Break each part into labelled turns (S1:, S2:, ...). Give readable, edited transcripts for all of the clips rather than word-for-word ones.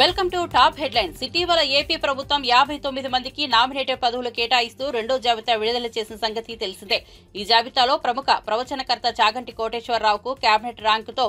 S1: Welcome to top headlines. ఇటీవల AP ప్రభుత్వం 59 మందికి నామినేటెడ్ పదవులు కేటాయిస్తూ రెండో జాబితా విడుదల చేసిన సంగతి తెలిసిందే. ఈ జాబితాలో ప్రముఖ ప్రవచనకర్త చాగంటి కోటేశ్వరరావుకు కేబినెట్ ర్యాంకుతో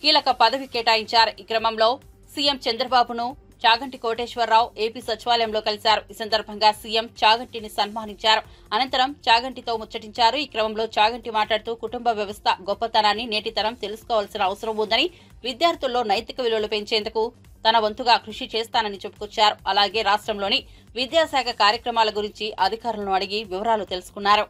S1: కీలక పదవి కేటాయించారు. ఈ క్రమంలో సీఎం చంద్రబాబును చాగంటి కోటేశ్వరరావు ఏపీ సచివాలయంలో కలిశారు. ఈ సందర్భంగా సీఎం చాగంటిని సన్మానించారు. అనంతరం చాగంటితో ముచ్చటించారు. ఈ క్రమంలో చాగంటి మాట్లాడుతూ కుటుంబ వ్యవస్థ గొప్పతనాన్ని నేటి తరం తెలుసుకోవాల్సిన అవసరం ఉందని, విద్యార్థుల్లో నైతిక విలువలు పెంచేందుకు తన వంతుగా కృషి చేస్తానని చెప్పుకొచ్చారు. అలాగే రాష్ట్రంలోని విద్యాశాఖ కార్యక్రమాల గురించి అధికారులను అడిగి వివరాలు తెలుసుకున్నారు.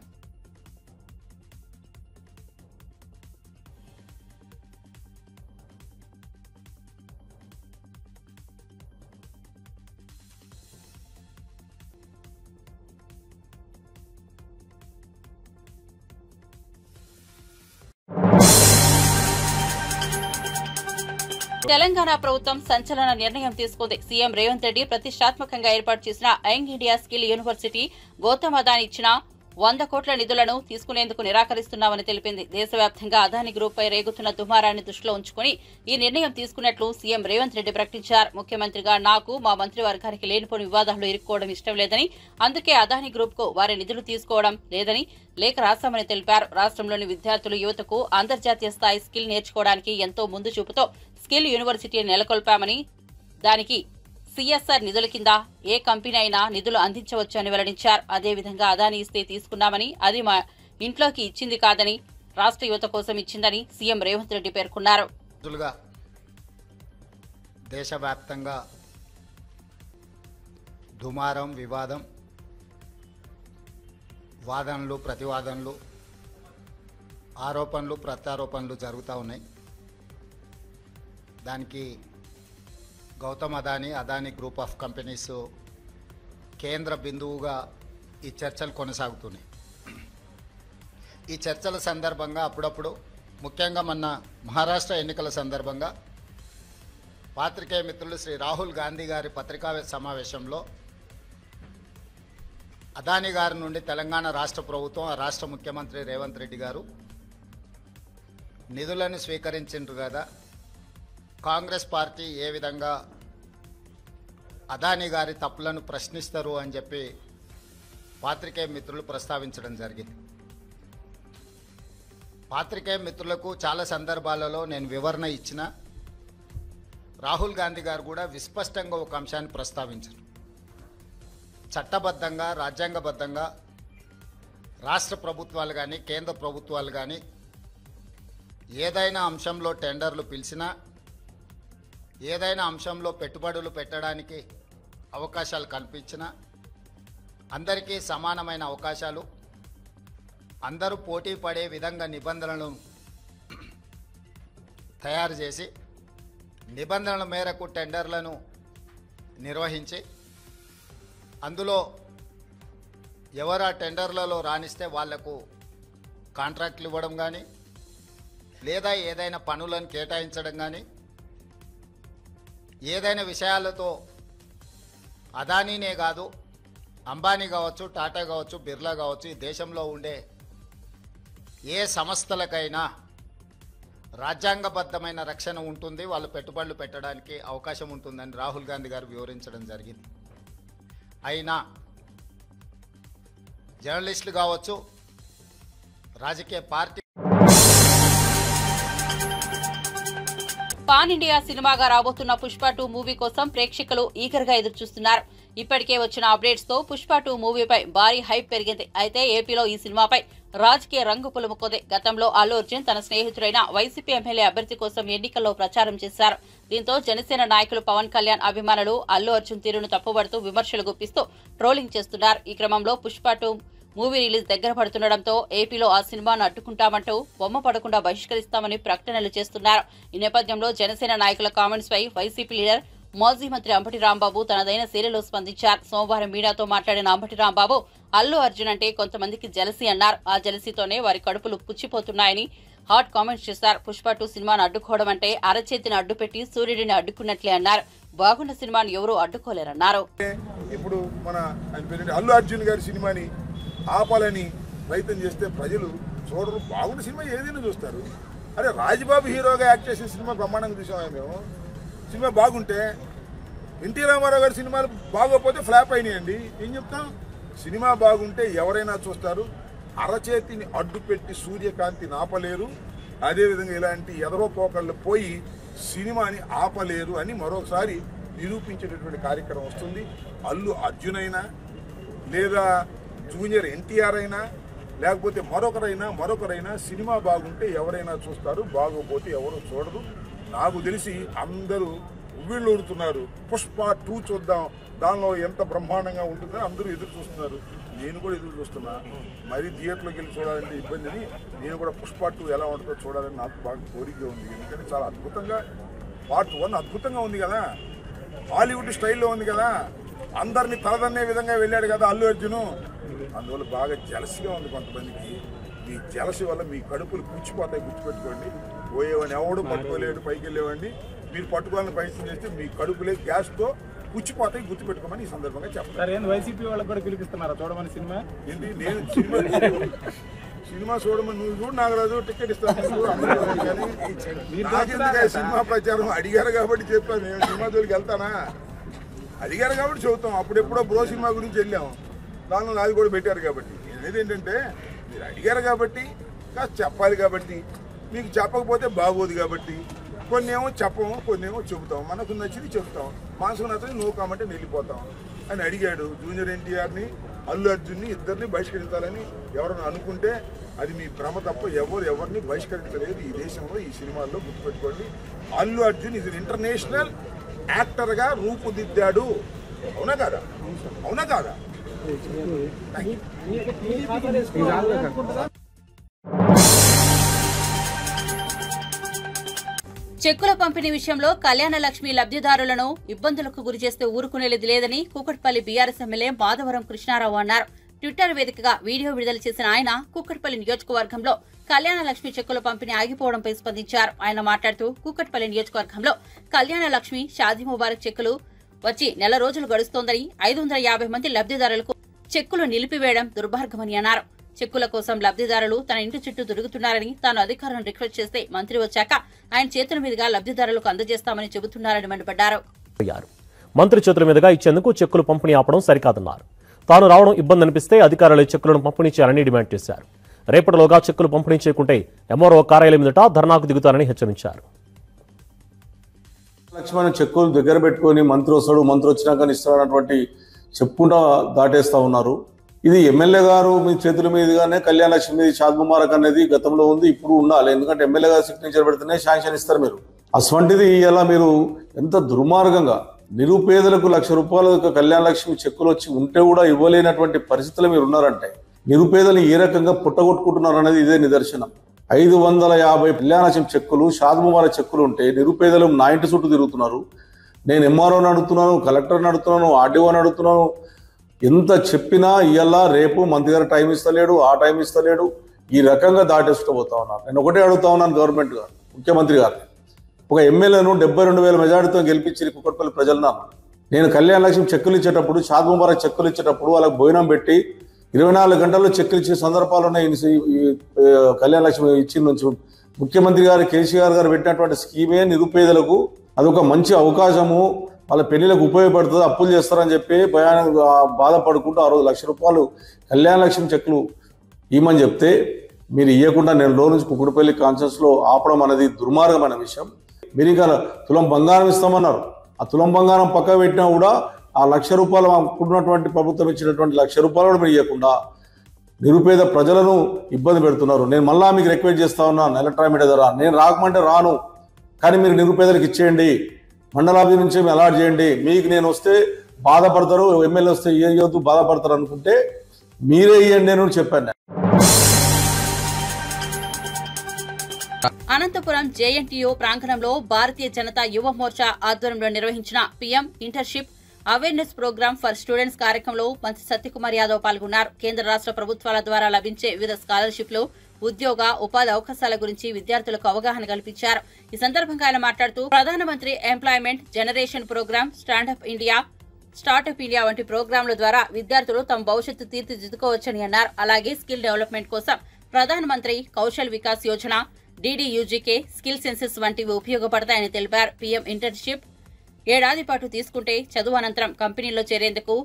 S1: తెలంగాణ ప్రభుత్వం సంచలన నిర్ణయం తీసుకుంది. సీఎం రేవంత్ రెడ్డి ప్రతిష్టాత్మకంగా ఏర్పాటు చేసిన young India skill university Gautam Adani ఇచ్చిన 100 కోట్ల నిధులను తీసుకునేందుకు నిరాకరిస్తున్నామని తెలిపింది. దేశవ్యాప్తంగా అదానీ గ్రూప్ పై రేగుతున్న దుమారాన్ని దృష్టిలో ఉంచుకుని ఈ నిర్ణయం తీసుకున్నట్లు సీఎం రేవంత్ రెడ్డి ప్రకటించారు. ముఖ్యమంత్రిగా నాకు మా మంత్రివర్గానికి లేనిపోని వివాదాలు ఇరుక్కోవడం ఇష్టం లేదని, అందుకే అదానీ గ్రూప్ కు వారి నిధులు తీసుకోవడం లేదని లేఖ రాశామని తెలిపారు. రాష్ట్రంలోని విద్యార్థులు, యువతకు అంతర్జాతీయ స్థాయి స్కిల్ నేర్చుకోవడానికి ఎంతో ముందు చూపుతో స్కిల్ యూనివర్సిటీ నెలకొల్పామని, దానికి సిఎస్ఆర్ నిధుల కింద ఏ కంపెనీ అయినా నిధులు అందించవచ్చని వెల్లడించారు. అదేవిధంగా అదానీ ఇస్తే తీసుకున్నామని, అది మా ఇంట్లోకి ఇచ్చింది కాదని, రాష్ట్ర యువత కోసం ఇచ్చిందని సీఎం రేవంత్ రెడ్డి పేర్కొన్నారు.
S2: దేశవ్యాప్తంగా దుమారం, వివాదం, వాదనలు, ప్రతివాదనలు, ఆరోపణలు, ప్రత్యారోపణలు జరుగుతూ ఉన్నాయి. దానికి Gautam Adani group of companies కేంద్ర బిందువుగా ఈ చర్చలు కొనసాగుతున్నాయి. ఈ చర్చల సందర్భంగా అప్పుడప్పుడు, ముఖ్యంగా మొన్న మహారాష్ట్ర ఎన్నికల సందర్భంగా పాత్రికేయ మిత్రులు శ్రీ రాహుల్ గాంధీ గారి పత్రికా సమావేశంలో అదానీ గారి నుండి తెలంగాణ రాష్ట్ర ప్రభుత్వం, ఆ రాష్ట్ర ముఖ్యమంత్రి రేవంత్ రెడ్డి గారు నిధులను స్వీకరించారు కదా, కాంగ్రెస్ పార్టీ ఏ విధంగా అదానీ గారి తప్పులను ప్రశ్నిస్తారు అని చెప్పి పాత్రికేయ మిత్రులు ప్రస్తావించడం జరిగింది. పాత్రికేయ మిత్రులకు చాలా సందర్భాలలో నేను వివరణ ఇచ్చిన, రాహుల్ గాంధీ గారు కూడా విస్పష్టంగా ఒక అంశాన్ని ప్రస్తావించారు. చట్టబద్ధంగా, రాజ్యాంగబద్ధంగా రాష్ట్ర ప్రభుత్వాలు కానీ, కేంద్ర ప్రభుత్వాలు కానీ ఏదైనా అంశంలో టెండర్లు పిలిచినా, ఏదైనా అంశంలో పెట్టుబడులు పెట్టడానికి అవకాశాలు కల్పించినా అందరికీ సమానమైన అవకాశాలు, అందరూ పోటీ పడే విధంగా నిబంధనలను తయారు చేసి నిబంధనల మేరకు టెండర్లను నిర్వహించి అందులో ఎవరు ఆ టెండర్లలో రాణిస్తే వాళ్లకు కాంట్రాక్ట్లు ఇవ్వడం కానీ, లేదా ఏదైనా పనులను కేటాయించడం కానీ, ఏదైనా విషయాలతో అదానీనే కాదు, అంబానీ కావచ్చు, టాటా కావచ్చు, బిర్లా కావచ్చు, ఈ దేశంలో ఉండే ఏ సంస్థలకైనా రాజ్యాంగబద్ధమైన రక్షణ ఉంటుంది, వాళ్ళు పెట్టుబడులు పెట్టడానికి అవకాశం ఉంటుందని రాహుల్ గాంధీ గారు వివరించడం జరిగింది. అయినా జర్నలిస్టులు కావచ్చు, రాజకీయ పార్టీ
S1: పాన్ ఇండియా సినిమాగా రాబోతున్న పుష్ప 2 మూవీ కోసం ప్రేక్షకులు ఈగర్ గా ఎదురుచూస్తున్నారు. ఇప్పటికే వచ్చిన అప్డేట్స్ తో పుష్ప 2 మూవీపై భారీ హైప్ పెరిగింది. అయితే ఏపీలో ఈ సినిమాపై రాజకీయ రంగు పులుముకుంది. గతంలో అల్లు అర్జున్ తన స్నేహితుడైన వైసీపీ ఎమ్మెల్యే అభ్యర్థి కోసం ఎన్నికల్లో ప్రచారం చేశారు. దీంతో జనసేన నాయకులు పవన్ కళ్యాణ్ అభిమానులు అల్లు అర్జున్ తీరును తప్పుబడుతూ విమర్శలు గుప్పిస్తూ ట్రోలింగ్ చేస్తున్నారు. ఈ క్రమంలో పుష్ప 2 మూవీ రిలీజ్ దగ్గర పడుతుండటంతో ఏపీలో ఆ సినిమాను అడ్డుకుంటామంటూ బొమ్మ పడకుండా బహిష్కరిస్తామని ప్రకటనలు చేస్తున్నారు. ఈ నేపథ్యంలో జనసేన నాయకుల కామెంట్స్ పై వైసీపీ లీడర్, మాజీ మంత్రి అంబటి రాంబాబు తనదైన శైలిలో స్పందించారు. సోమవారం మీడియాతో మాట్లాడిన అంబటి రాంబాబు అల్లు అర్జున్ అంటే కొంతమందికి జెలసీ అన్నారు. ఆ జెలసీతోనే వారి కడుపులు పుచ్చిపోతున్నాయని హాట్ కామెంట్స్ చేశారు. పుష్ప 2 సినిమాను అడ్డుకోవడం అంటే అరచేతిని అడ్డుపెట్టి సూర్యుడిని అడ్డుకున్నట్లే అన్నారు. బాగున్న సినిమాను ఎవరూ అడ్డుకోలేరన్నారు.
S3: ఇప్పుడు మన అల్లు అర్జున్ గారి సినిమాని ఆపాలని ప్రయత్నం చేస్తే ప్రజలు చూడరు. బాగున్న సినిమా ఏదైనా చూస్తారు. అరే రాజ్బాబు హీరోగా యాక్ట్ చేసిన సినిమా బ్రహ్మాండంగా చూసాము మేము. సినిమా బాగుంటే ఎన్టీ రామారావు గారి సినిమాలు బాగోకపోతే ఫ్లాప్ అయినాయండి. ఏం చెప్తాం? సినిమా బాగుంటే ఎవరైనా చూస్తారు. అరచేతిని అడ్డు పెట్టి సూర్యకాంతిని ఆపలేరు, అదేవిధంగా ఇలాంటి ఎదరో పోకళ్ళు పోయి సినిమాని ఆపలేరు అని మరోసారి నిరూపించేటటువంటి కార్యక్రమం వస్తుంది. అల్లు అర్జున్ అయినా లేదా జూనియర్ ఎన్టీఆర్ అయినా లేకపోతే మరొకరైనా సినిమా బాగుంటే ఎవరైనా చూస్తారు, బాగోపోతే ఎవరు చూడరు. నాకు తెలిసి అందరూ ఉవ్విళ్ళు ఊరుతున్నారు. పుష్ప 2 చూద్దాం, దానిలో ఎంత బ్రహ్మాండంగా ఉంటుందో అందరూ ఎదురు చూస్తున్నారు. నేను కూడా ఎదురు చూస్తున్నా. మరీ థియేటర్లోకి వెళ్ళి చూడాలంటే ఇబ్బందిని నేను కూడా పుష్ప 2 ఎలా ఉంటుందో చూడాలని నాకు బాగా కోరిక ఉంది. ఎందుకంటే చాలా అద్భుతంగా పార్ట్ 1 అద్భుతంగా ఉంది కదా, హాలీవుడ్ స్టైల్లో ఉంది కదా, అందరినీ తలదన్నే విధంగా వెళ్ళాడు కదా అల్లు అర్జును. అందువల్ల బాగా జలసిగా ఉంది కొంతమందికి. మీ జలసి వల్ల మీ కడుపులు పుచ్చిపోతాయి, గుర్తుపెట్టుకోండి. పోయేవాడిని ఎవడు పట్టుకోలేడు, పైకి వెళ్ళేవాడిని మీరు పట్టుకోవాలని ప్రయత్నం చేస్తే మీ కడుపులే గ్యాస్తో పుచ్చిపోతాయి, గుర్తుపెట్టుకోమని ఈ సందర్భంగా చెప్తాను.
S4: వైసీపీ వాళ్ళకి కూడా పిలిపిస్తున్నారా చూడమని సినిమా?
S3: ఏంటి నేను సినిమా చూడమని నువ్వు చూడు నాగరాజు, టికెట్ ఇస్తాను. నాకెందుకు సినిమా ప్రచారం? అడిగారు కాబట్టి చెప్పాను. నేను సినిమా జోలికి వెళ్తానా? అడిగారు కాబట్టి చెబుతాం. అప్పుడెప్పుడో బ్రో సినిమా గురించి వెళ్ళాము, దానిలో నాది కూడా పెట్టారు కాబట్టి. అనేది ఏంటంటే మీరు అడిగారు కాబట్టి కాస్త చెప్పాలి కాబట్టి, మీకు చెప్పకపోతే బాగోదు కాబట్టి కొన్ని ఏమో చెప్పము, కొన్ని ఏమో చెబుతాం. మనకు నచ్చింది చెబుతాం, మనసుకు నచ్చని నో కామంటే వెళ్ళిపోతాం అని అడిగాడు. జూనియర్ ఎన్టీఆర్ని అల్లు అర్జున్ని ఇద్దరిని బహిష్కరించాలని ఎవరైనా అనుకుంటే అది మీ భ్రమ తప్ప ఎవరిని బహిష్కరించలేదు ఈ దేశంలో, ఈ సినిమాల్లో. గుర్తుపెట్టుకోండి, అల్లు అర్జున్ ఇది ఇంటర్నేషనల్ యాక్టర్గా రూపుదిద్దాడు. అవునా కాదా? అవునా కాదా?
S1: చెక్కుల పంపిణీ విషయంలో కళ్యాణ లక్ష్మి లబ్ధిదారులను ఇబ్బందులకు గురిచేస్తే ఊరుకునేది లేదని కూకట్పల్లి బీఆర్ఎస్ ఎమ్మెల్యే మాధవరం కృష్ణారావు అన్నారు. ట్విట్టర్ వేదికగా వీడియో విడుదల చేసిన ఆయన కూకట్పల్లి నియోజకవర్గంలో కళ్యాణ లక్ష్మి చెక్కుల పంపిణీ ఆగిపోవడంపై స్పందించారు. ఆయన మాట్లాడుతూ కూకట్పల్లి నియోజకవర్గంలో కళ్యాణ లక్ష్మి షాదీ ముబారక్ చెక్కులు వచ్చి నెల రోజులు గడుస్తోందని 550 మంది లబ్ధిదారులకు చెక్కులు నిలిపివేయడం దుర్మార్గమని అన్నారు. చెక్కుల కోసం లబ్ధిదారులు తన ఇంటి చుట్టూ తిరుగుతున్నారని, తాను అధికారులను రిక్వెస్ట్ చేస్తే మంత్రి వచ్చాక ఆయన చేతుల మీదుగా లబ్ధిదారులకు అందజేస్తామని చెబుతున్నారని మండిపడ్డారు.
S5: మంత్రి చేతుల మీదుగా ఇచ్చేందుకు చెక్కులు పంపిణీ ఆపడం సరికాదన్నారు. తాను రావడం ఇబ్బంది అనిపిస్తే అధికారులు చెక్కులను పంపిణీ చేయాలని డిమాండ్ చేశారు. రేపటిలోగా చెక్కులు పంపిణీ చేయకుంటే ఎంఆర్ఓ కార్యాలయం ఎదుట ధర్నాకు దిగుతారని హెచ్చరించారు.
S6: లక్ష్మణ చెక్కులు దగ్గర పెట్టుకొని మంత్రి వస్తాడు, మంత్రి వచ్చినాక ఇస్తారన్నటువంటి చెప్పుకుంటా దాటేస్తా ఉన్నారు. ఇది ఎమ్మెల్యే గారు మీ చేతుల మీదుగానే కళ్యాణ లక్ష్మి షాదీ ముబారక్ అనేది గతంలో ఉంది, ఇప్పుడు ఉండాలి. ఎందుకంటే ఎమ్మెల్యే గారు సిగ్నేచర్ పెడితేనే శాంక్షన్ ఇస్తారు మీరు. అటువంటిది ఇలా మీరు ఎంత దుర్మార్గంగా నిరుపేదలకు ₹1,00,000 కళ్యాణ లక్ష్మి చెక్కులు వచ్చి ఉంటే కూడా ఇవ్వలేనటువంటి పరిస్థితులు మీరు ఉన్నారంటే నిరుపేదలు ఏ రకంగా పుట్టగొట్టుకుంటున్నారు అనేది ఇదే నిదర్శనం. 550 కళ్యాణ లక్ష్మి చెక్కులు షాదీ ముబారక్ చెక్కులు ఉంటే నిరుపేదలు నా ఇంటి చుట్టూ తిరుగుతున్నారు. నేను ఎంఆర్ఓని అడుగుతున్నాను, కలెక్టర్ని అడుగుతున్నాను, ఆర్డీఓని అడుగుతున్నాను. ఎంత చెప్పినా ఇవాళ రేపు మంత్రి గారు టైం ఇస్తలేడు, ఆ టైం ఇస్తలేడు. ఈ రకంగా దాటేసుకుపోతా ఉన్నాను. నేను ఒకటే అడుగుతా ఉన్నాను గవర్నమెంట్ గారు, ముఖ్యమంత్రి గారు. ఒక ఎమ్మెల్యేను 72,000 మెజార్టీతో గెలిపించి కుక్కట్పల్లి ప్రజలు నేను కళ్యాణ లక్ష్మి చెక్కులు ఇచ్చేటప్పుడు, షాదీ ముబారక్ చెక్కులు ఇచ్చేటప్పుడు వాళ్ళకి భోజనం పెట్టి 24 గంటల్లో చెక్కులు ఇచ్చే సందర్భాలు ఉన్నాయి. కళ్యాణ లక్ష్మి ఇచ్చిన నుంచి ముఖ్యమంత్రి గారు కేసీఆర్ గారు పెట్టినటువంటి స్కీమే నిరుపేదలకు అదొక మంచి అవకాశము, వాళ్ళ పెళ్లిలకు ఉపయోగపడుతుంది, అప్పులు చేస్తారని చెప్పి బాధపడుకుంటూ ఆ రోజు ₹1,00,000 కళ్యాణ లక్ష్మి చెక్కులు ఇవ్వమని చెప్తే మీరు ఇవ్వకుండా నేను లో నుంచి కుక్కడపల్లి కాన్ఫరెన్స్లో ఆపడం అనేది దుర్మార్గమైన విషయం. మీరు ఇంకా తులం బంగారం ఇస్తామన్నారు. ఆ తులం బంగారం పక్క పెట్టినా కూడా ఆ ₹1,00,000 అనుకున్నటువంటి ప్రభుత్వం ఇచ్చినటువంటి ₹1,00,000 కూడా మీరు ఇవ్వకుండా నిరుపేద ప్రజలను ఇబ్బంది పెడుతున్నారు. నేను మళ్ళా మీకు రిక్వెస్ట్ చేస్తా ఉన్నాను, ఎలక్ట్రానిక్ మీడియా ద్వారా నేను రాకమంటే రాను, కానీ మీరు నిరుపేదలకు ఇచ్చేయండి, మండలాభివృద్ధి నుంచి అలాట్ చేయండి. మీకు నేను వస్తే బాధపడతారు, ఎమ్మెల్యే వస్తే ఇవ్వద్దు బాధపడతారు అనుకుంటే మీరే ఇవ్వండి అని చెప్పాను.
S1: అనంతపురం జేఎన్టీయూ ప్రాంగణంలో భారతీయ జనతా యువ మోర్చా ఆధ్వర్యంలో నిర్వహించిన PM internship awareness programme for students కార్యక్రమంలో మంత్రి సత్యకుమార్ యాదవ్ పాల్గొన్నారు. కేంద్ర రాష్ట్ర ప్రభుత్వాల ద్వారా లభించే వివిధ స్కాలర్షిప్లు, ఉద్యోగ ఉపాధి అవకాశాల గురించి విద్యార్థులకు అవగాహన కల్పించారు. ఈ సందర్భంగా ఆయన మాట్లాడుతూ ప్రధానమంత్రి employment generation programme, startup India వంటి ప్రోగ్రాంల ద్వారా విద్యార్థులు తమ భవిష్యత్తు తీర్చిదిద్దుకోవచ్చని అన్నారు. అలాగే స్కిల్ డెవలప్మెంట్ కోసం ప్రధానమంత్రి Kaushal Vikas Yojana, DDUGK, skill senses వంటివి ఉపయోగపడతాయని తెలిపారు. పీఎం ఇంటర్న్షిప్ ఏడాది పాటు తీసుకుంటే చదువు అనంతరం కంపెనీల్లో చేరేందుకు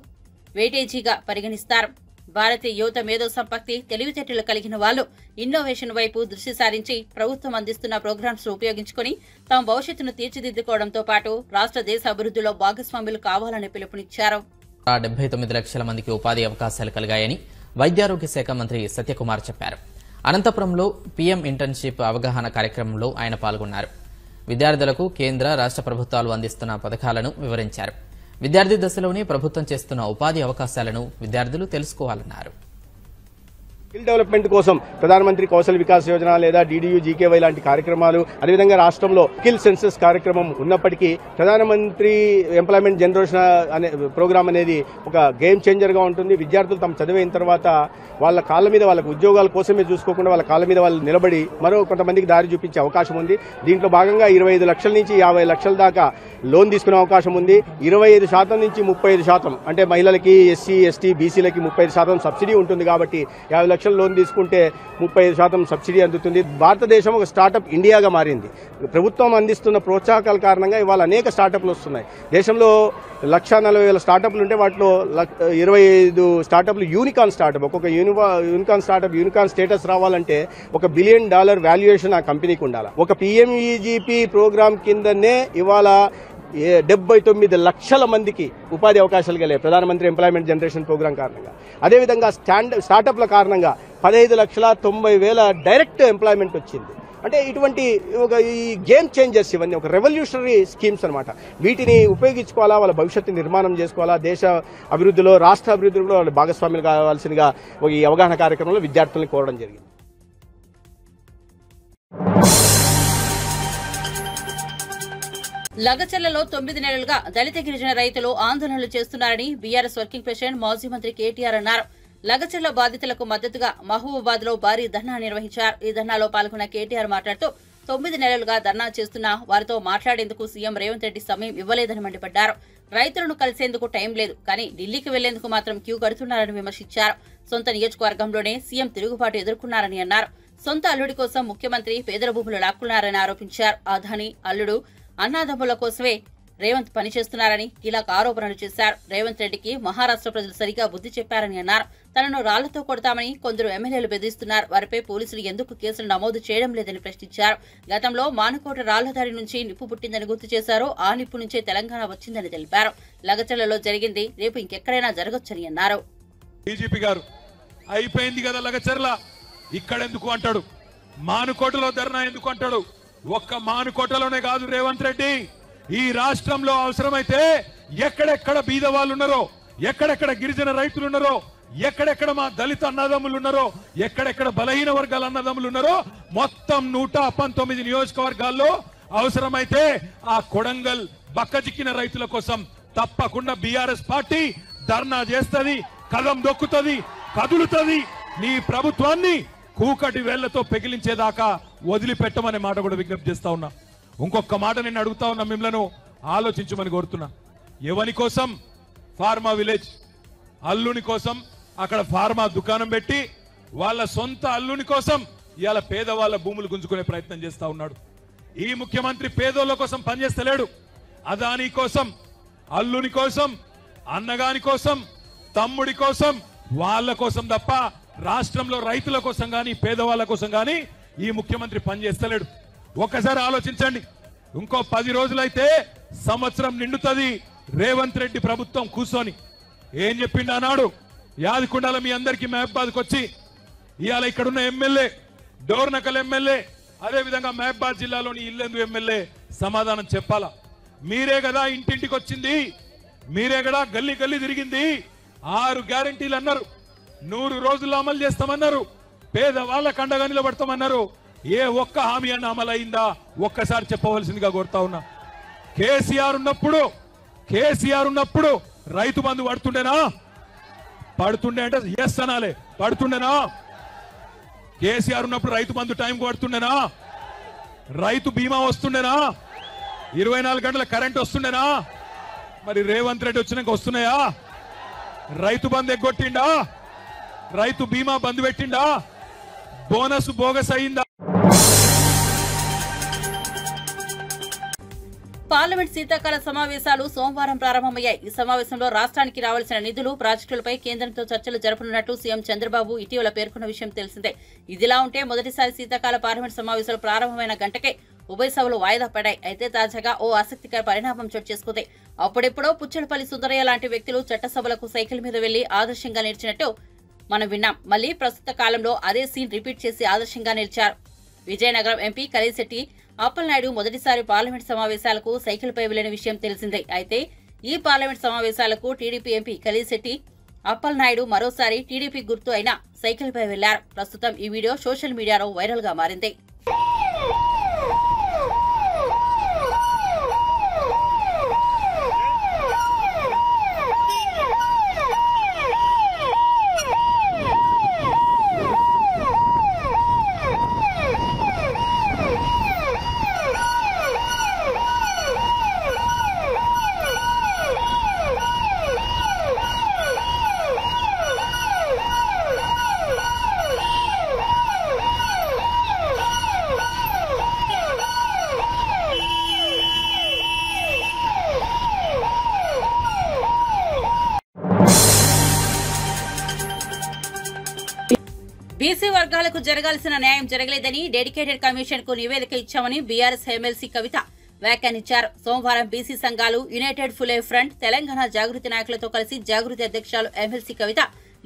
S1: వెయిటేజీగా పరిగణిస్తారు. భారతీయ యువత మేధో సంపత్తి, తెలివితేటలు కలిగిన వాళ్లు ఇన్నోవేషన్ వైపు దృష్టి సారించి ప్రభుత్వం అందిస్తున్న ప్రోగ్రామ్స్ ఉపయోగించుకుని తమ భవిష్యత్తును తీర్చిదిద్దుకోవడంతో పాటు రాష్ట్ర దేశ అభివృద్ధిలో భాగస్వాములు కావాలని పిలుపునిచ్చారు.
S7: 79 లక్షల మందికి ఉపాధి అవకాశాలు కలిగాయని వైద్యారోగ్య శాఖ మంత్రి సత్యకుమార్ చెప్పారు. అనంతపురంలో పీఎం ఇంటర్న్షిప్ అవగాహన కార్యక్రమంలో ఆయన పాల్గొన్నారు. విద్యార్థులకు కేంద్ర, రాష్ట్ర ప్రభుత్వాలు అందిస్తున్న పథకాలను వివరించారు. విద్యార్థి దశలోనే ప్రభుత్వం చేస్తున్న ఉపాధి అవకాశాలను విద్యార్థులు తెలుసుకోవాలన్నారు.
S8: స్కిల్ డెవలప్మెంట్ కోసం ప్రధానమంత్రి కౌశల్ వికాస్ యోజన లేదా DDU GKY లాంటి కార్యక్రమాలు, అదేవిధంగా రాష్ట్రంలో స్కిల్ సెన్సస్ కార్యక్రమం ఉన్నప్పటికీ ప్రధానమంత్రి ఎంప్లాయ్మెంట్ జనరేషన్ అనే ప్రోగ్రామ్ అనేది ఒక గేమ్ చేంజర్ గా ఉంటుంది. విద్యార్థులు తమ చదివైన తర్వాత వాళ్ళ కాళ్ళ మీద, వాళ్ళకు ఉద్యోగాల కోసమే చూసుకోకుండా వాళ్ళ కాళ్ళ మీద వాళ్ళు నిలబడి మరో కొంతమందికి దారి చూపించే అవకాశం ఉంది. దీంట్లో భాగంగా 25 లక్షల నుంచి 50 లక్షల దాకా లోన్ తీసుకునే అవకాశం ఉంది. 25% నుంచి 35%, అంటే మహిళలకి, SC, ST, BCలకి 35% సబ్సిడీ ఉంటుంది. కాబట్టి 50 లక్షల లోన్ తీసుకుంటే 35% సబ్సిడీ అందుతుంది. భారతదేశం ఒక స్టార్టప్ ఇండియాగా మారింది. ప్రభుత్వం అందిస్తున్న ప్రోత్సాహకాల కారణంగా ఇవాళ అనేక స్టార్టప్లు వస్తున్నాయి. దేశంలో 140,000 స్టార్టప్లు ఉంటే వాటిలో 25 స్టార్టప్లు యూనికార్న్ స్టార్టప్. ఒక్కొక్క యూనికార్న్ స్టార్టప్ యూనికార్న్ స్టేటస్ రావాలంటే $1 బిలియన్ వాల్యుయేషన్ ఆ కంపెనీకి ఉండాలి. ఒక PMEGP ప్రోగ్రామ్ కిందనే ఇవాళ 79 లక్షల మందికి ఉపాధి అవకాశాలు కలిగాయి ప్రధానమంత్రి ఎంప్లాయ్మెంట్ జనరేషన్ ప్రోగ్రాం కారణంగా. అదేవిధంగా స్టార్టప్ల కారణంగా 15,90,000 డైరెక్ట్ ఎంప్లాయ్మెంట్ వచ్చింది. అంటే ఇటువంటి ఈ గేమ్ చేంజర్స్, ఇవన్నీ ఒక రెవల్యూషనరీ స్కీమ్స్ అనమాట. వీటిని ఉపయోగించుకోవాలా, వాళ్ళ భవిష్యత్తు నిర్మాణం చేసుకోవాలా, దేశ అభివృద్ధిలో, రాష్ట్ర అభివృద్ధిలో వాళ్ళ భాగస్వాములు కావాల్సిందిగా ఈ అవగాహన కార్యక్రమంలో విద్యార్థులను కోరడం జరిగింది.
S1: లగచర్లలో 9 నెలలుగా దళిత గిరిజన రైతులు ఆందోళనలు చేస్తున్నారని బీఆర్ఎస్ వర్కింగ్ ప్రెసిడెంట్ మాజీ మంత్రి కేటీఆర్ అన్నారు. లగచర్ల బాధితులకు మద్దతుగా మహబూబాబాద్ లో భారీ ధర్నా నిర్వహించారు. ఈ ధర్నాలో పాల్గొన్న కేటీఆర్ మాట్లాడుతూ 9 నెలలుగా ధర్నా చేస్తున్న వారితో మాట్లాడేందుకు సీఎం రేవంత్ రెడ్డి సమయం ఇవ్వలేదని మండిపడ్డారు. రైతులను కలిసేందుకు టైం లేదు, కానీ ఢిల్లీకి వెళ్లేందుకు మాత్రం క్యూ కడుతున్నారని విమర్శించారు. సొంత నియోజకవర్గంలోనే సీఎం తిరుగుబాటు ఎదుర్కొన్నారని అన్నారు. సొంత అల్లుడి కోసం ముఖ్యమంత్రి పేదల భూములు లాక్కున్నారని ఆరోపించారు. అదాని అల్లుడు అన్నాదమ్ముల కోసమే రేవంత్ పనిచేస్తున్నారని కీలక ఆరోపణలు చేశారు. రేవంత్ రెడ్డికి మహారాష్ట్ర ప్రజలు సరిగా బుద్ధి చెప్పారని అన్నారు. తనను రాళ్లతో కొడతామని కొందరు ఎమ్మెల్యేలు బెదిరిస్తున్నారు. వారిపై పోలీసులు ఎందుకు కేసులు నమోదు చేయడం లేదని ప్రశ్నించారు. గతంలో మానుకోట రాళ్లదారి నుంచి నిప్పు పుట్టిందని గుర్తు చేశారు. ఆ నిప్పు నుంచే తెలంగాణ వచ్చిందని తెలిపారు. లగచర్లలో జరిగింది రేపు ఇంకెక్కడైనా జరగొచ్చని అన్నారు.
S9: డీజీపీ గారు అయిపోయింది కదా లగచర్ల, ఇక్కడెందుకు అంటాడు, మానుకోటలో ధర్నా ఎందుకు అంటాడు? ఒక్క మానుకోటలోనే కాదు రేవంత్ రెడ్డి, ఈ రాష్ట్రంలో అవసరమైతే ఎక్కడెక్కడ బీద వాళ్ళు ఉన్నారో, ఎక్కడెక్కడ గిరిజన రైతులు ఉన్నారో, ఎక్కడెక్కడ మా దళిత అన్నదమ్ములు ఉన్నారో, ఎక్కడెక్కడ బలహీన వర్గాల అన్నదమ్ములు ఉన్నారో, మొత్తం 119 నియోజకవర్గాల్లో అవసరమైతే ఆ కొడంగల్ బక్కజిక్కిన రైతుల కోసం తప్పకుండా బీఆర్ఎస్ పార్టీ ధర్నా చేస్తుంది, కదం దొక్కుతుంది, కదులుతుంది. నీ ప్రభుత్వాన్ని కూకటి వేళ్లతో పెగిలించేదాకా వదిలిపెట్టమనే మాట కూడా విజ్ఞప్తి చేస్తా ఉన్నా. ఇంకొక మాట నేను అడుగుతా ఉన్నా, మిమ్మల్ని ఆలోచించమని కోరుతున్నా. ఎవరి కోసం? ఫార్మా విలేజ్ అల్లుని కోసం అక్కడ ఫార్మా దుకాణం పెట్టి వాళ్ళ సొంత అల్లుని కోసం ఇవాళ పేదవాళ్ళ భూములు గుంజుకునే ప్రయత్నం చేస్తా ఉన్నాడు. ఈ ముఖ్యమంత్రి పేదోళ్ళ కోసం పనిచేస్తలేడు. అదాని కోసం, అల్లుని కోసం, అన్నగాని కోసం, తమ్ముడి కోసం, వాళ్ళ కోసం తప్ప రాష్ట్రంలో రైతుల కోసం గాని పేదవాళ్ళ కోసం గాని ఈ ముఖ్యమంత్రి పనిచేస్తలేడు. ఒక్కసారి ఆలోచించండి. ఇంకో 10 రోజులైతే సంవత్సరం నిండుతుంది రేవంత్ రెడ్డి ప్రభుత్వం కూర్చొని. ఏం చెప్పిండు అన్నాడు? యాదకొండల మీ అందరికీ మహబాద్కి వచ్చి ఇవాళ ఇక్కడున్న ఎమ్మెల్యే, డోర్నకల్ ఎమ్మెల్యే, అదేవిధంగా మహబాద్ జిల్లాలోని ఇల్లెందు ఎమ్మెల్యే సమాధానం చెప్పాలా. మీరే కదా ఇంటింటికి వచ్చింది, మీరే కదా గల్లీ గల్లీ తిరిగింది, 6 గ్యారంటీలు అన్నారు, 100 రోజుల్లో అమలు చేస్తామన్నారు, పేదవాళ్ళకు అండగా నిలబడతామన్నారు. ఏ ఒక్క హామీ అన్న అమలైందా? ఒక్కసారి చెప్పవలసిందిగా కోరుతా ఉన్నా. కేసీఆర్ ఉన్నప్పుడు రైతు బంధు పడుతుండేనా? పడుతుండే అంటే ఎస్ అనాలే. పడుతుండేనా? కేసీఆర్ ఉన్నప్పుడు రైతు బంధు టైంకి పడుతుండేనా? రైతు బీమా వస్తుండేనా? 24 గంటల కరెంట్ వస్తుండేనా? మరి రేవంత్ రెడ్డి వచ్చినాక వస్తున్నాయా? రైతు బంధు ఎగ్గొట్టిండా? రైతు బీమా బంద్ పెట్టిండా? బోనస్ బోగస్ అయిందా?
S1: పార్లమెంట్ శీతాకాల సమావేశాలు సోమవారం ప్రారంభమయ్యాయి. ఈ సమావేశంలో రాష్ట్రానికి రావాల్సిన నిధులు, ప్రాజెక్టులపై కేంద్రంతో చర్చలు జరపనున్నట్టు సీఎం చంద్రబాబు ఇటీవల పేర్కొన్న విషయం తెలిసిందే. ఇదిలా ఉంటే మొదటిసారి శీతాకాల పార్లమెంట్ సమావేశాలు ప్రారంభమైన గంటకే ఉభయ సభలు వాయిదా పడ్డాయి. అయితే తాజాగా ఓ ఆసక్తికర పరిణామం చోటు చేసుకుంది. అప్పుడెప్పుడో పుచ్చలపల్లి సుందరయ్య లాంటి వ్యక్తులు చట్టసభలకు సైకిల్ మీద వెళ్లి ఆదర్శంగా నిలిచినట్టు మనం విన్నాం. మళ్లీ ప్రస్తుత కాలంలో అదే సీన్ రిపీట్ చేసి ఆదర్శంగా నిలిచారు. విజయనగరం ఎంపీ కలిశెట్టి అప్పలనాయుడు మొదటిసారి పార్లమెంట్ సమావేశాలకు సైకిల్పై వెళ్లిన విషయం తెలిసిందే. అయితే ఈ పార్లమెంట్ సమావేశాలకు టీడీపీ ఎంపీ కలిశెట్టి అప్పలనాయుడు మరోసారి టీడీపీ గుర్తు అయిన సైకిల్పై వెళ్లారు. ప్రస్తుతం ఈ వీడియో సోషల్ మీడియాలో వైరల్ గా మారింది. బీసీ వర్గాలకు జరగాల్సిన న్యాయం జరగలేదని డెడికేటెడ్ కమిషన్ కు నివేదిక ఇచ్చామని బీఆర్ఎస్ ఎమ్మెల్సీ కవిత వ్యాఖ్యానించారు. సోమవారం బీసీ సంఘాలు, యునైటెడ్ ఫులే ఫ్రంట్, తెలంగాణ జాగృతి నాయకులతో కలిసి జాగృతి అధ్యక్షులు ఎమ్మెల్సీ కవిత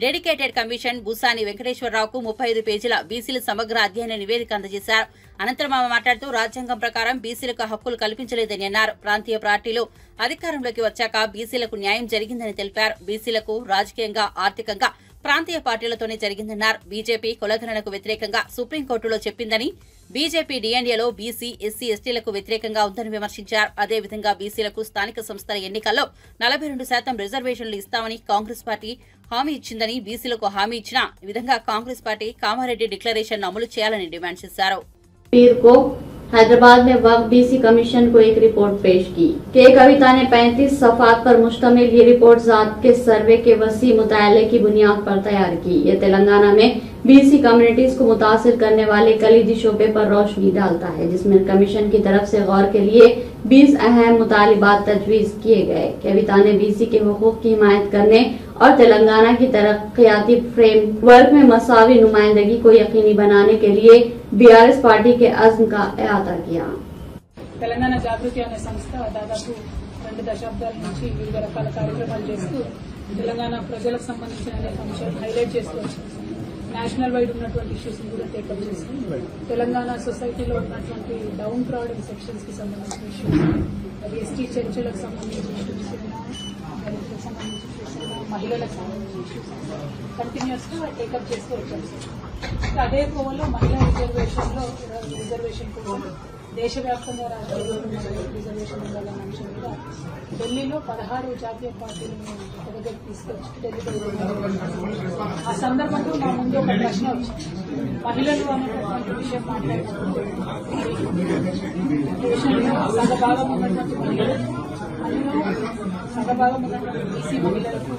S1: డెడికేటెడ్ కమిషన్ బుసాని వెంకటేశ్వరరావుకు 35 పేజీల బీసీల సమగ్ర అధ్యయన నివేదిక అందజేశారు. అనంతరం ఆమె మాట్లాడుతూ రాజ్యాంగం ప్రకారం బీసీలకు హక్కులు కల్పించలేదని అన్నారు. ప్రాంతీయ పార్టీలు అధికారంలోకి వచ్చాక బీసీలకు న్యాయం జరిగిందని తెలిపారు. బీసీలకు రాజకీయంగా, ఆర్థికంగా ప్రాంతీయ పార్టీలతోనే జరిగిందన్నారు. బీజేపీ కులగణనకు వ్యతిరేకంగా సుప్రీంకోర్టులో చెప్పిందని, బీజేపీ డీఎన్ఏలో బీసీ, ఎస్సీ, ఎస్టీలకు వ్యతిరేకంగా ఉందని విమర్శించారు. అదేవిధంగా బీసీలకు స్థానిక సంస్థల ఎన్నికల్లో 42% రిజర్వేషన్లు ఇస్తామని కాంగ్రెస్ పార్టీ హామీ ఇచ్చిందని, బీసీలకు హామీ ఇచ్చిన విధంగా కాంగ్రెస్ పార్టీ కామారెడ్డి డిక్లరేషన్ అమలు చేయాలని డిమాండ్ చేశారు.
S10: हैदराबाद में वक्फ बीसी कमीशन को एक रिपोर्ट पेश की। के कविता ने 35 सफात पर मुश्तमिल ये रिपोर्ट जात के सर्वे के वसी मुताले की बुनियाद पर तैयार की। ये तेलंगाना में बीसी कम्युनिटीज को मुतासिर करने वाले कलीदी शोबे पर रोशनी डालता है, जिसमें कमीशन की तरफ से गौर के लिए 20 अहम मुतालिबात तजवीज किए गए। कविता ने बीसी के हुकूक की हिमायत करने और तेलंगाना की तरक्याती फ्रेमवर्क में मसावी नुमाइंदगी को यकीनी बनाने के लिए बीआरएस पार्टी के अज़्म का इहाता किया।
S11: తెలంగాణ జాగృతి అనే సంస్థ దాదాపు 2 దశాబ్దాల నుంచి వివిధ రకాల కార్యక్రమాలు చేస్తూ తెలంగాణ ప్రజలకు సంబంధించిన అనేక అంశాలు హైలైట్ చేస్తూ వచ్చింది. నేషనల్ వైడ్ ఉన్నటువంటి ఇష్యూస్ కూడా టేకప్ చేస్తూ తెలంగాణ సొసైటీలో ఉన్నటువంటి డౌన్ ట్రాడెన్ సెక్షన్స్ కి సంబంధించిన ఇష్యూస్, అది ఎస్టీ చర్చలకు సంబంధించిన ఇష్యూస్, దళితులకు సంబంధించిన ఇష్యూస్, మహిళలకు సంబంధించిన ఇష్యూస్ కంటిన్యూస్ గా టేకప్ చేస్తూ వచ్చారు. అదే కోవలో మహిళా రిజర్వేషన్ కోసం దేశవ్యాప్తంగా రిజర్వేషన్ ఉండాలన్న అంశం మీద ఢిల్లీలో 16 జాతీయ పార్టీలను ఒక దగ్గర తీసుకొచ్చి ఢిల్లీలో ఆ సందర్భంలో మా ముందు ఒక ప్రశ్న వచ్చింది. మహిళలు అనేటటువంటి విషయం మాట్లాడుకుంటే సగభాగం ఉన్నటువంటి మహిళలు, అందులో సగభాగం ఉన్నటువంటి బీసీ మహిళలకు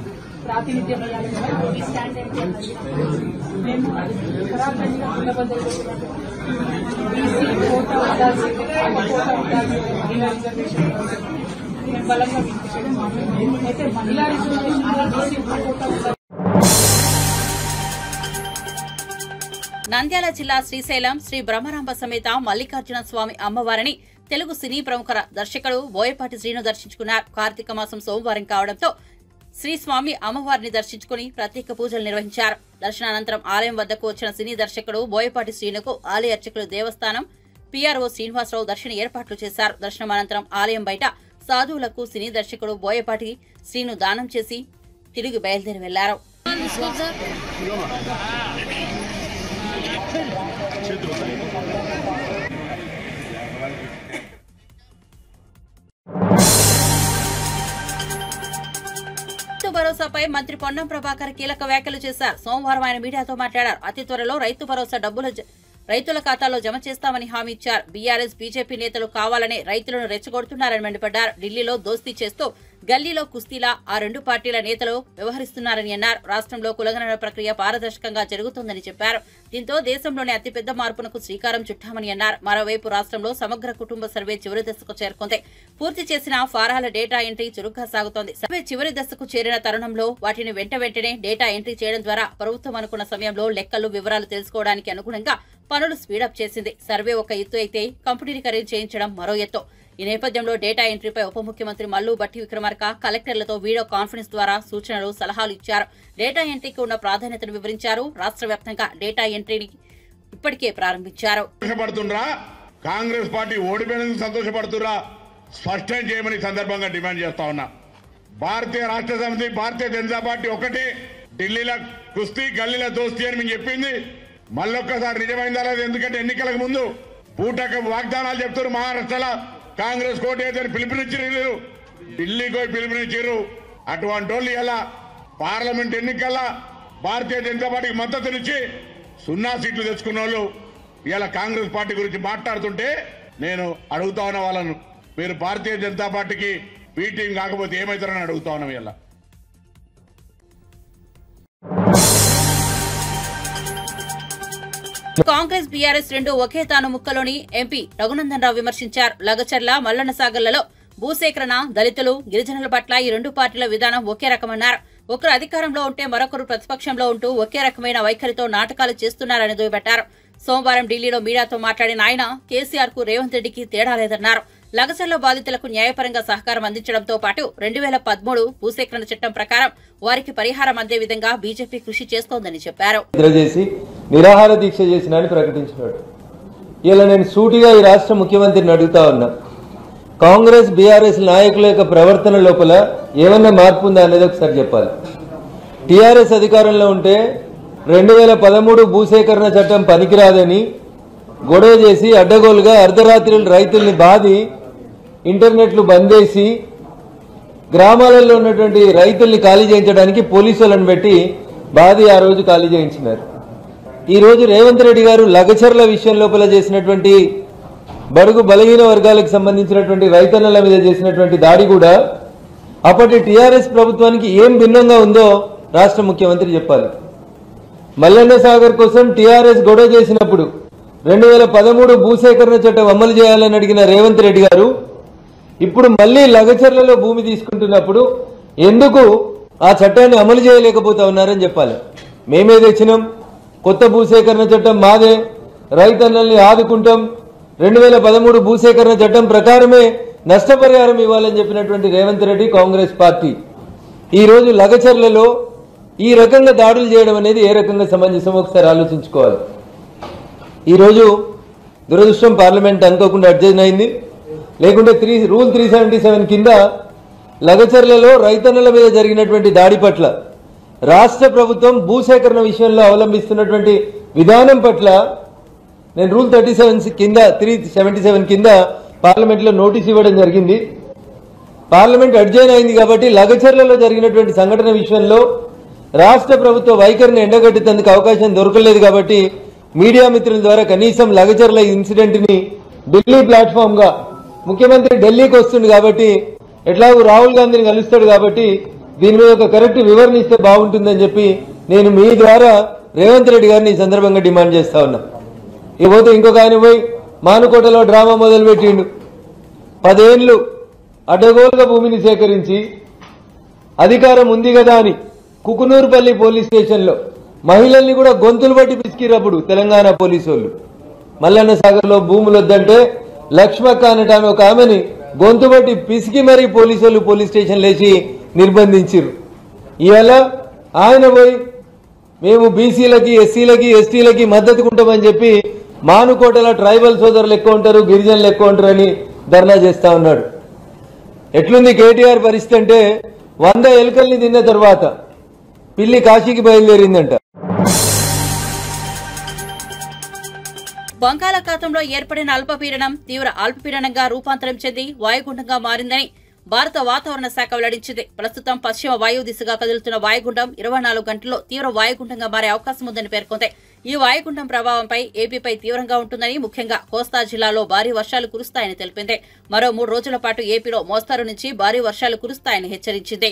S11: ప్రాతినిధ్యం ఇవ్వాలి కదా, ఈ స్టాండ్ ఏంటి అని మేము ఖరాఖండిగా ఉండబద్దలున్నటువంటి బీసీ కోటా ఉండాల్సింది, కోటా ఉండాల్సింది మహిళా రిజర్వేషన్ మేము బలంగా వినిపించడం. అయితే మహిళా రిజర్వేషన్ బీసీ కోటా ఉండాలి.
S1: నంద్యాల జిల్లా శ్రీశైలం శ్రీ బ్రహ్మరాంబ సమేత మల్లికార్జున స్వామి అమ్మవారిని తెలుగు సినీ ప్రముఖ దర్శకుడు బోయపాటి శ్రీను దర్శించుకున్నారు. కార్తీక మాసం సోమవారం కావడంతో శ్రీ స్వామి అమ్మవారిని దర్శించుకుని ప్రత్యేక పూజలు నిర్వహించారు. దర్శనానంతరం ఆలయం వద్దకు వచ్చిన సినీ దర్శకుడు బోయపాటి శ్రీనుకు ఆలయ అర్చకులు దేవస్థానం పీఆర్ఓ శ్రీనివాసరావు దర్శన ఏర్పాట్లు చేశారు. దర్శనం అనంతరం ఆలయం బయట సాధువులకు సినీ దర్శకుడు బోయపాటి శ్రీను దానం చేసి తిరిగి బయలుదేరి వెళ్లారు. రైతు భరోసాపై మంత్రి పొన్నం ప్రభాకర్ కీలక వ్యాఖ్యలు చేశారు. సోమవారం ఆయన మీడియాతో మాట్లాడారు. అతి త్వరలో రైతు భరోసా డబ్బులు రైతుల ఖాతాలో జమ చేస్తామని హామీ ఇచ్చారు. బీఆర్ఎస్, బీజేపీ నేతలు కావాలనే రైతులను రెచ్చగొడుతున్నారని మండిపడ్డారు. ఢిల్లీలో దోస్తీ చేస్తూ గల్లీలో కుస్తీలా ఆ రెండు పార్టీల నేతలు వ్యవహరిస్తున్నారని అన్నారు. రాష్ట్రంలో కులగణన ప్రక్రియ పారదర్శకంగా జరుగుతుందని చెప్పారు. దీంతో దేశంలోనే అతిపెద్ద మార్పునకు శ్రీకారం చుట్టామని అన్నారు. మరోవైపు రాష్ట్రంలో సమగ్ర కుటుంబ సర్వే చివరి దశకు చేరుకుంది. పూర్తి చేసిన ఫారాల డేటా ఎంట్రీ చురుగ్గా సాగుతోంది. సర్వే చివరి దశకు చేరిన తరుణంలో వాటిని వెంటనే డేటా ఎంట్రీ చేయడం ద్వారా ప్రభుత్వం అనుకున్న సమయంలో లెక్కలు వివరాలు తెలుసుకోవడానికి అనుగుణంగా పనులు స్పీడప్ చేసింది. సర్వే ఒక ఎత్తు అయితే కంప్యూటరీకరణ చేయించడం మరో ఎత్తు. ఈ నేపథ్యంలో డేటా ఎంట్రీపై ఉప ముఖ్యమంత్రి మల్లు భట్టి విక్రమార్క కలెక్టర్లతో వీడియో కాన్ఫరెన్స్ ద్వారా సూచనలు సలహాలు ఇచ్చారు. డేటా ఎంట్రీకి ఉన్న ప్రాధాన్యతను వివరించారు. రాష్ట్ర వ్యాప్తంగా డేటా ఎంట్రీని ఇప్పటికే ప్రారంభించారు.
S12: కాంగ్రెస్ పార్టీ ఓడిపోయినందుకు సంతోషపడుతురా స్పష్టం చేయమని సందర్భంగా డిమాండ్ చేస్తా ఉన్నా. భారతీయ రాష్ట్ర సమితి భారతీయ జనతా పార్టీ ఒకటి ఢిల్లీలో కుస్తీ గల్లీలో దోస్తీ అని మేము చెప్పింది మళ్ళొక్కసారి నిజమైందా లేదు. ఎందుకంటే ఎన్నికలకు ముందు పూటక వాగ్దానాలు చెప్తారు. మహారాష్ట్రలో కాంగ్రెస్ కోటి అయితే పిలుపునిచ్చారు, ఢిల్లీకి పోయి పిలుపునిచ్చారు. అటువంటి వాళ్ళు ఇలా పార్లమెంట్ ఎన్నికల్లో భారతీయ జనతా పార్టీకి మద్దతునిచ్చి 0 సీట్లు తెచ్చుకున్న వాళ్ళు ఇలా కాంగ్రెస్ పార్టీ గురించి మాట్లాడుతుంటే నేను అడుగుతా ఉన్న వాళ్ళను, మీరు భారతీయ జనతా పార్టీకి బీ టీం కాకపోతే ఏమవుతారని అడుగుతా ఉన్నాం. ఇలా
S1: కాంగ్రెస్ బీఆర్ఎస్ రెండు ఒకే తాను ముక్కలోని ఎంపీ రఘునందన్ రావు విమర్శించారు. లగచర్ల మల్లన్న సాగర్లలో భూసేకరణ, దళితులు, గిరిజనుల పట్ల ఈ రెండు పార్టీల విధానం ఒకే రకమన్నారు. ఒకరు అధికారంలో ఉంటే మరొకరు ప్రతిపక్షంలో ఉంటూ ఒకే రకమైన వైఖరితో నాటకాలు చేస్తున్నారని దుయ్యబట్టారు. సోమవారం ఢిల్లీలో మీడియాతో మాట్లాడిన ఆయన కేసీఆర్ కు రేవంత్ రెడ్డికి తేడా లేదన్నారు. లగచర్ల బాధితులకు న్యాయపరంగా సహకారం అందించడంతో పాటు 2013 భూసేకరణ చట్టం ప్రకారం వారికి పరిహారం అందే విధంగా బీజేపీ కృషి చేస్తోందని చెప్పారు.
S13: నిరాహార దీక్ష చేసినని ప్రకటించినాడు. ఇలా నేను సూటిగా ఈ రాష్ట్ర ముఖ్యమంత్రిని అడుగుతా ఉన్నా, కాంగ్రెస్ బీఆర్ఎస్ నాయకుల యొక్క ప్రవర్తన లోపల ఏమన్నా మార్పు ఉందా అనేది ఒకసారి చెప్పాలి. టీఆర్ఎస్ అధికారంలో ఉంటే 2013 భూసేకరణ చట్టం పనికిరాదని గొడవ చేసి అడ్డగోలుగా అర్ధరాత్రులు రైతుల్ని బాధి ఇంటర్నెట్లు బంద్ చేసి గ్రామాలలో ఉన్నటువంటి రైతుల్ని ఖాళీ చేయించడానికి పోలీసులను పెట్టి బాధి ఆ రోజు ఖాళీ చేయించినారు. ఈ రోజు రేవంత్ రెడ్డి గారు లగచర్ల విషయం లోపల చేసినటువంటి బడుగు బలహీన వర్గాలకు సంబంధించినటువంటి రైతన్నల మీద చేసినటువంటి దాడి కూడా అప్పటి టీఆర్ఎస్ ప్రభుత్వానికి ఏం భిన్నంగా ఉందో రాష్ట్ర ముఖ్యమంత్రి చెప్పాలి. మల్లన్న సాగర్ కోసం టీఆర్ఎస్ గొడవ చేసినప్పుడు 2013 భూసేకరణ చట్టం అమలు చేయాలని అడిగిన రేవంత్ రెడ్డి గారు ఇప్పుడు మళ్లీ లగచర్లలో భూమి తీసుకుంటున్నప్పుడు ఎందుకు ఆ చట్టాన్ని అమలు చేయలేకపోతా ఉన్నారని చెప్పాలి. మేమే తెచ్చినాం, కొత్త భూసేకరణ చట్టం మాదే, రైతన్నల్ని ఆదుకుంటాం, 2013 భూసేకరణ చట్టం ప్రకారమే నష్టపరిహారం ఇవ్వాలని చెప్పినటువంటి రేవంత్ రెడ్డి కాంగ్రెస్ పార్టీ ఈ రోజు లగచర్లలో ఈ రకంగా దాడులు చేయడం అనేది ఏ రకంగా సమంజసం ఒకసారి ఆలోచించుకోవాలి. ఈరోజు దురదృష్టం పార్లమెంట్ అనుకోకుండా అడ్జస్ట్ అయింది. లేకుంటే రూల్ 377 కింద లగచర్లలో రైతన్నల మీద జరిగినటువంటి దాడి పట్ల రాష్ట్ర ప్రభుత్వం భూసేకరణ విషయంలో అవలంబిస్తున్నటువంటి విధానం పట్ల నేను రూల్ 377 కింద పార్లమెంట్ లో నోటీస్ ఇవ్వడం జరిగింది. పార్లమెంట్ అడ్జైన్ అయింది కాబట్టి లగచర్లలో జరిగినటువంటి సంఘటన విషయంలో రాష్ట్ర ప్రభుత్వ వైఖరిని ఎండగట్టేందుకు అవకాశం దొరకలేదు కాబట్టి మీడియా మిత్రుల ద్వారా కనీసం లగచర్ల ఇన్సిడెంట్ ని ఢిల్లీ ప్లాట్ఫామ్ గా ముఖ్యమంత్రి ఢిల్లీకి వస్తుంది కాబట్టి ఎట్లాగూ రాహుల్ గాంధీని కలుస్తాడు కాబట్టి దీని మీద ఒక కరెక్ట్ వివరణ ఇస్తే బాగుంటుందని చెప్పి నేను మీ ద్వారా రేవంత్ రెడ్డి గారిని ఈ సందర్భంగా డిమాండ్ చేస్తా ఉన్నా. ఇకపోతే ఇంకొక ఆయన పోయి మానుకోటలో డ్రామా మొదలు పెట్టిండు. 10 ఏళ్లు అడ్డగోలుగా భూమిని సేకరించి అధికారం ఉంది కదా అని కుకునూరుపల్లి పోలీస్ స్టేషన్ లో మహిళల్ని కూడా గొంతులు బట్టి పిసికిరప్పుడు తెలంగాణ పోలీసు వాళ్ళు మల్లన్న సాగర్ లో భూములు వద్దంటే లక్ష్మక్క అనటాన్ని ఒక ఆమెని గొంతు బట్టి పిసికి మరీ పోలీసు వాళ్ళు పోలీస్ స్టేషన్ లేచి నిర్బంధించారు. ఇవాళ ఆయన పోయి మేము బీసీలకి, ఎస్సీలకి, ఎస్టీలకి మద్దతుకుంటామని చెప్పి మానుకోటల ట్రైబల్ సోదరులు ఎక్కువ ఉంటారు, గిరిజనులు ఎక్కువ ఉంటారు అని ధర్నా చేస్తా ఉన్నాడు. ఎట్లుంది కేటీఆర్ పరిస్థితి అంటే 100 ఎలుకల్ని తిన్న తర్వాత పిల్లి కాశీకి బయలుదేరిందంట.
S1: బంగాళాఖాతంలో ఏర్పడిన అల్పపీడనం తీవ్ర అల్పపీడనంగా రూపాంతరం చెంది వాయుగుండంగా మారిందని భారత వాతావరణ శాఖ వెల్లడించింది. ప్రస్తుతం పశ్చిమ వాయువు దిశగా కదులుతున్న వాయుగుండం 24 గంటల్లో తీవ్ర వాయుగుండంగా మారే అవకాశం ఉందని పేర్కొంది. ఈ వాయుగుండం ప్రభావంపై ఏపీపై తీవ్రంగా ఉంటుందని, ముఖ్యంగా కోస్తా జిల్లాలో భారీ వర్షాలు కురుస్తాయని తెలిపింది. మరో 3 రోజుల పాటు ఏపీలో మోస్తారు నుంచి భారీ వర్షాలు కురుస్తాయని హెచ్చరించింది.